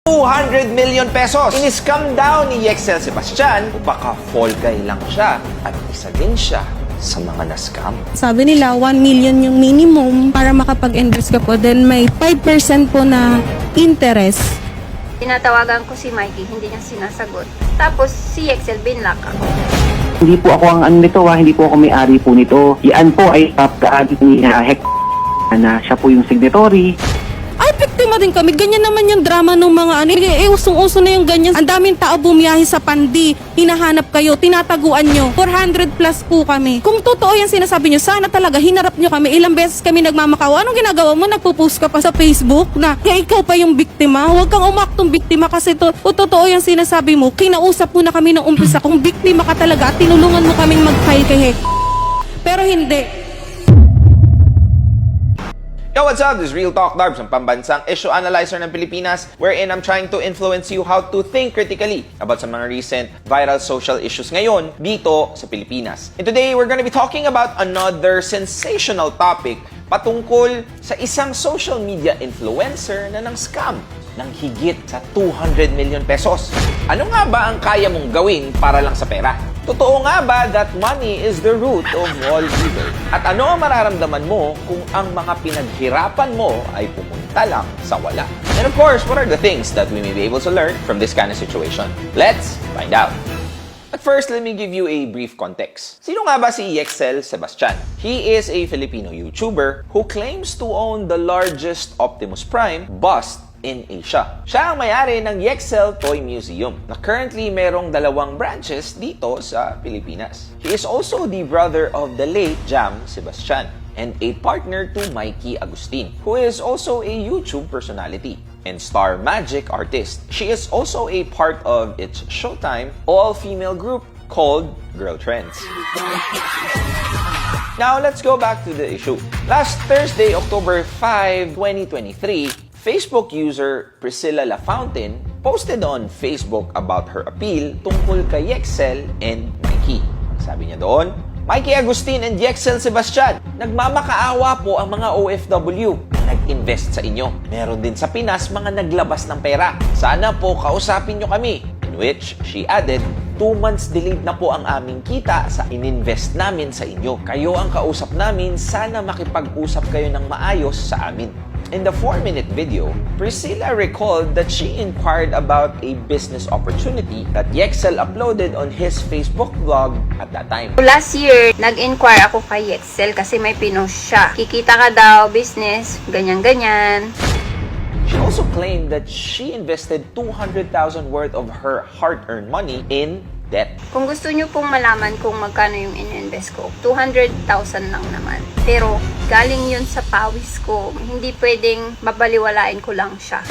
200 million pesos. In-scam daw ni Yexel Sebastian o baka fall guy lang siya at isa din siya sa mga na-scam. Sabi nila 1 million yung minimum para makapag-invest ka po. Then may 5% po na interest. Tinatawagan ko si Mikey, hindi niya sinasagot. Tapos si Yexel binlock ako. Hindi po ako ang ano nito, hindi po ako may-ari po nito. Yan po ay pagkaali ni Hek na siya po yung signatory. Ay, biktima din kami. Ganyan naman yung drama ng mga ano. Usong-uso na yung ganyan. Ang daming tao bumiyahe sa pandi. Hinahanap kayo, tinataguan nyo. 400 plus po kami. Kung totoo yung sinasabi nyo, sana talaga hinarap nyo kami. Ilang beses kami nagmamakaw. Anong ginagawa mo? Nagpo-post ka pa sa Facebook na ikaw pa yung biktima. Huwag kang umaktong biktima kasi kung totoo yung sinasabi mo, kinausap mo na kami ng umpisa kung biktima ka talaga at tinulungan mo kaming mag-file kay Hek. Pero hindi. Yo, what's up? This is Real Talk Darbs, ang pambansang issue analyzer ng Pilipinas, wherein I'm trying to influence you how to think critically about some mga recent viral social issues ngayon dito sa Pilipinas. And today, we're gonna be talking about another sensational topic patungkol sa isang social media influencer na nang-scam ng higit sa 200 million pesos. Ano nga ba ang kaya mong gawin para lang sa pera? Totoo nga ba that money is the root of all evil? At ano ang mararamdaman mo kung ang mga pinaghirapan mo ay pumunta lang sa wala? And of course, what are the things that we may be able to learn from this kind of situation? Let's find out. At first, let me give you a brief context. Sino nga ba si Yexel Sebastian? He is a Filipino YouTuber who claims to own the largest Optimus Prime bust in Asia. Siya ang may-ari ng Yexel Toy Museum na currently merong 2 branches dito sa Pilipinas. He is also the brother of the late Jam Sebastian and a partner to Mikey Agustin, who is also a YouTube personality and star magic artist. She is also a part of its Showtime all-female group called Girl Trends. Now, let's go back to the issue. Last Thursday, October 5, 2023, Facebook user Priscilla Lafountain posted on Facebook about her appeal tungkol kay Yexel and Mikey. Sabi niya doon, Mikey Agustin and Yexel Sebastian, nagmamakaawa po ang mga OFW na nag-invest sa inyo. Meron din sa Pinas mga naglabas ng pera. Sana po kausapin nyo kami. In which she added, 2 months delayed na po ang aming kita sa ininvest namin sa inyo. Kayo ang kausap namin, sana makipag-usap kayo ng maayos sa amin. In the 4-minute video, Priscilla recalled that she inquired about a business opportunity that Yexel uploaded on his Facebook blog at that time. Last year, nag-inquire ako kay Yexel kasi may pinost siya. Kikita ka daw, business, ganyan-ganyan. She also claimed that she invested 200,000 worth of her hard-earned money in debt. Kung gusto nyo pong malaman kung magkano yung in-invest ko, 200,000 lang naman. Pero galing yun sa pawis ko. Hindi pwedeng babaliwalain ko lang siya.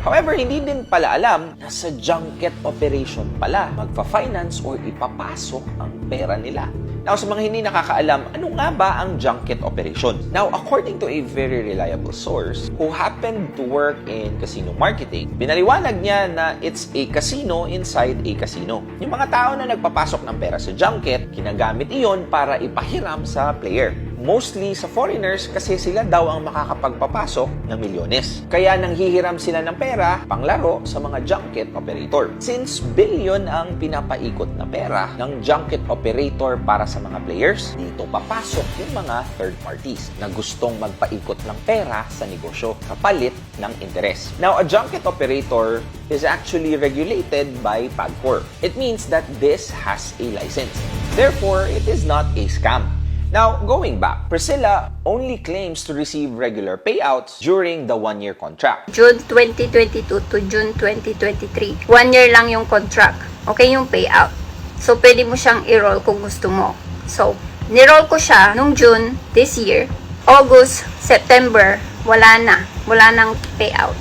However, hindi din pala alam na sa junket operation pala magpa-finance or ipapasok ang pera nila. Now, sa mga hindi nakakaalam, ano nga ba ang junket operation? Now, according to a very reliable source who happened to work in casino marketing, binaliwanag niya na it's a casino inside a casino. Yung mga tao na nagpapasok ng pera sa junket, ginagamit iyon para ipahiram sa player. Mostly sa foreigners kasi sila daw ang makakapagpapasok ng milyones. Kaya nanghihiram sila ng pera panglaro sa mga junket operator. Since billion ang pinapaikot na pera ng junket operator para sa mga players, dito papasok yung mga third parties na gustong magpaikot ng pera sa negosyo kapalit ng interes. Now, a junket operator is actually regulated by PAGCOR. It means that this has a license. Therefore, it is not a scam. Now, going back, Priscilla only claims to receive regular payouts during the 1-year contract. June 2022 to June 2023. 1 year lang yung contract. Okay yung payout. So, pwede mo siyang i-roll kung gusto mo. So, ni-roll ko siya nung June this year. August, September, wala na. Wala nang payout.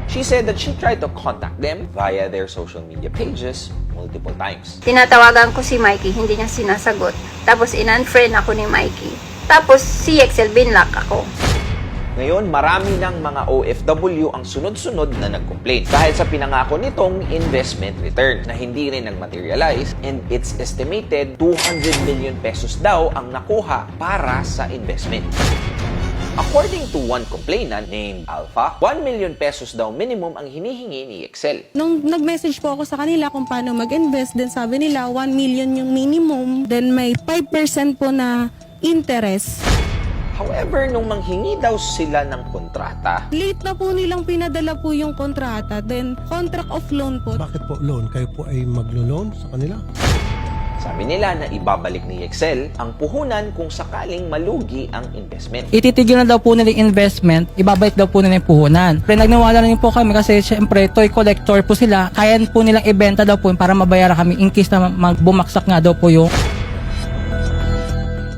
She said that she tried to contact them via their social media pages multiple times. Tinatawagan ko si Mikey, hindi niya sinasagot. Tapos in-unfriend ako ni Mikey. Tapos si Yexel binlock ako. Ngayon, marami ng mga OFW ang sunod-sunod na nag-complain dahil sa pinangako nitong investment return na hindi rin nag-materialize, and it's estimated 200 million pesos daw ang nakuha para sa investment. According to one complainant named Alpha, 1 million pesos daw minimum ang hinihingi ni Excel. Nung nag-message po ako sa kanila kung paano mag-invest, then sabi nila 1 million yung minimum, then may 5% po na interest. However, nung manghingi daw sila ng kontrata, Late na po nilang pinadala po yung kontrata, then contract of loan po. Bakit po loan? Kayo po ay maglo-loan sa kanila? sabi nila na ibabalik ni Excel ang puhunan kung sakaling malugi ang investment. Ititigil na daw po nila yung investment, ibabalik daw po nila yung puhunan. Pero nagniwala na rin po kami kasi syempre toy collector po sila, kaya po nilang ibenta daw po para mabayaran kami in case na bumaksak nga daw po yung.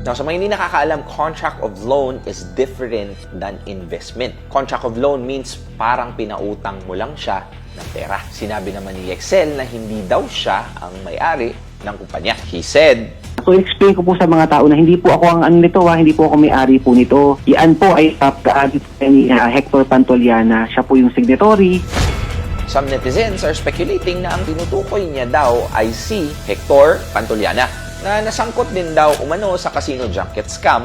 Now, sa mga hindi nakakaalam, contract of loan is different than investment. Contract of loan means parang pinautang mo lang siya ng pera. Sinabi naman ni Excel na hindi daw siya ang may-ari ng kumpanya. He said, So, explain ko po sa mga tao na hindi po ako ang ano nito, hindi po ako may-ari po nito. Yan po ay pagka-audit ni Hector Pantoliana. Siya po yung signatory. some netizens are speculating na ang tinutukoy niya daw ay si Hector Pantoliana, na nasangkot din daw umano sa casino junket scam.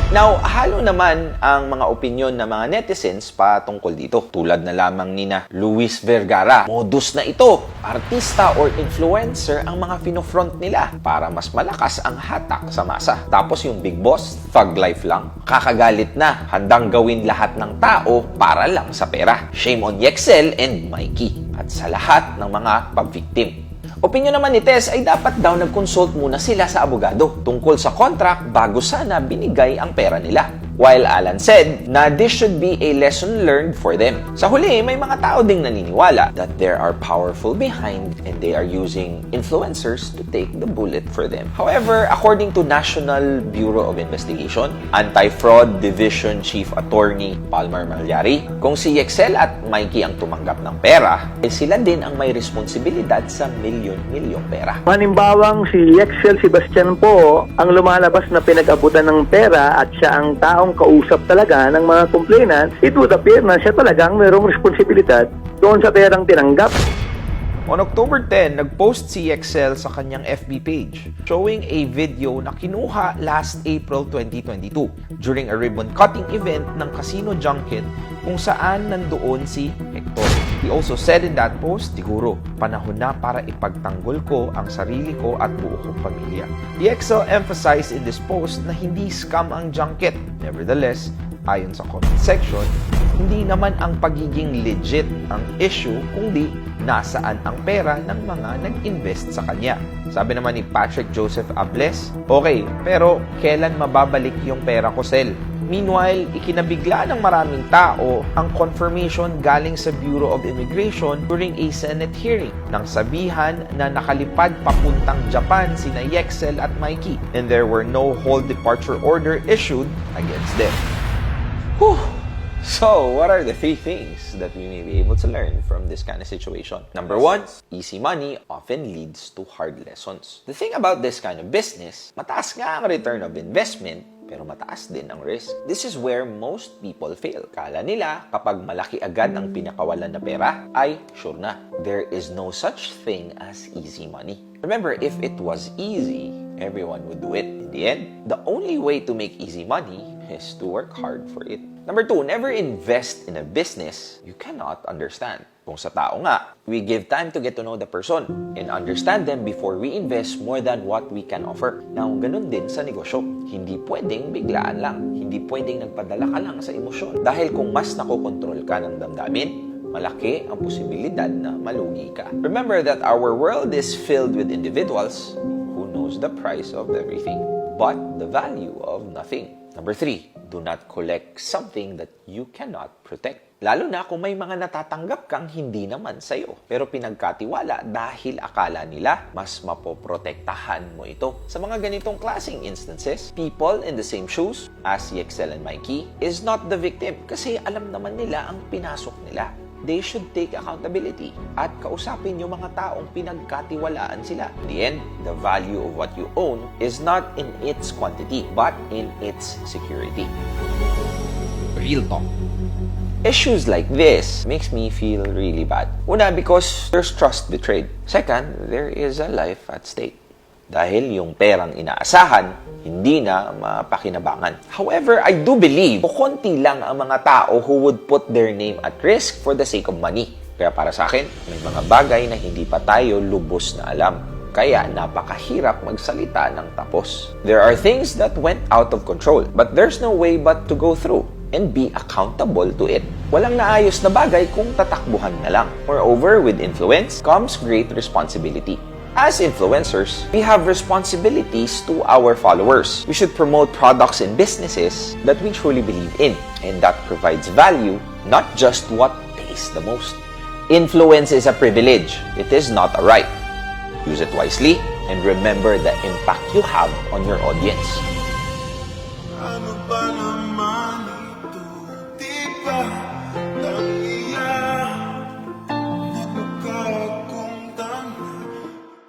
Now, halo naman ang mga opinyon ng mga netizens patungkol dito. Tulad na lamang nina Luis Vergara. Modus na ito. Artista or influencer ang mga finofront nila para mas malakas ang hatak sa masa. Tapos yung big boss, thug life lang. Kakagalit na, handang gawin lahat ng tao para lang sa pera. Shame on Yexel and Mikey. At sa lahat ng mga pag-victim. Opinyon naman ni Tess ay dapat daw nag-consult muna sila sa abogado tungkol sa contract bago sana binigay ang pera nila. While Alan said na this should be a lesson learned for them. Sa huli, may mga tao ding naniniwala that there are powerful behind and they are using influencers to take the bullet for them. However, according to National Bureau of Investigation, Anti-Fraud Division Chief Attorney Palmer Malyari, kung si Yexel at Mikey ang tumanggap ng pera, sila din ang may responsibilidad sa milyon-milyong pera. Manimbawang si Yexel Sebastian po ang lumalabas na pinag-abutan ng pera at siya ang taong kausap talaga ng mga complainants, it would appear na siya talagang mayroong responsibilidad doon sa perang tinanggap. On October 10, nag-post si Excel sa kanyang FB page showing a video na kinuha last April 2022 during a ribbon-cutting event ng Casino Junket kung saan nandoon si Hector. He also said in that post, siguro, panahon na para ipagtanggol ko ang sarili ko at buo kong pamilya. The Excel emphasized in this post na hindi scam ang junket. Nevertheless, ayon sa comment section, hindi naman ang pagiging legit ang issue, kundi nasaan ang pera ng mga nag-invest sa kanya. Sabi naman ni Patrick Joseph Ables, okay, pero kailan mababalik yung pera ko, Sel? Meanwhile, ikinabigla ng maraming tao ang confirmation galing sa Bureau of Immigration during a Senate hearing nang sabihan na nakalipad papuntang Japan sina Yexel at Mikey and there were no hold departure order issued against them. Whew! So, what are the 3 things that we may be able to learn from this kind of situation? Number 1, easy money often leads to hard lessons. The thing about this kind of business, mataas nga ang return of investment, pero mataas din ang risk. This is where most people fail. Kala nila, kapag malaki agad ang pinakawalan na pera, ay sure na. There is no such thing as easy money. Remember, if it was easy, everyone would do it. In the end, the only way to make easy money is to work hard for it. Number 2, never invest in a business you cannot understand. Kung sa tao nga, we give time to get to know the person and understand them before we invest more than what we can offer. Now, ganun din sa negosyo. Hindi pwedeng biglaan lang. Hindi pwedeng nagpadala ka lang sa emosyon. Dahil kung mas nakokontrol ka ng damdamin, malaki ang posibilidad na malugi ka. Remember that our world is filled with individuals who knows the price of everything, but the value of nothing. Number 3, do not collect something that you cannot protect. Lalo na kung may mga natatanggap kang hindi naman sa'yo, pero pinagkatiwala dahil akala nila mas mapoprotektahan mo ito. Sa mga ganitong klaseng instances, people in the same shoes as Yexel and Mikey is not the victim kasi alam naman nila ang pinasok nila. They should take accountability at kausapin yung mga taong pinagkatiwalaan sila. In the end, the value of what you own is not in its quantity, but in its security. Real talk. Issues like this makes me feel really bad. Una, because there's trust betrayed. Second, there is a life at stake. dahil yung perang inaasahan, hindi na mapakinabangan. However, I do believe konti lang ang mga tao who would put their name at risk for the sake of money. Kaya para sa akin, may mga bagay na hindi pa tayo lubos na alam. Kaya napakahirap magsalita ng tapos. There are things that went out of control, but there's no way but to go through and be accountable to it. Walang naayos na bagay kung tatakbuhan na lang. Moreover, with influence comes great responsibility. As influencers, we have responsibilities to our followers. We should promote products and businesses that we truly believe in and that provides value, not just what pays the most. Influence is a privilege. It is not a right. Use it wisely and remember the impact you have on your audience. Ano ba naman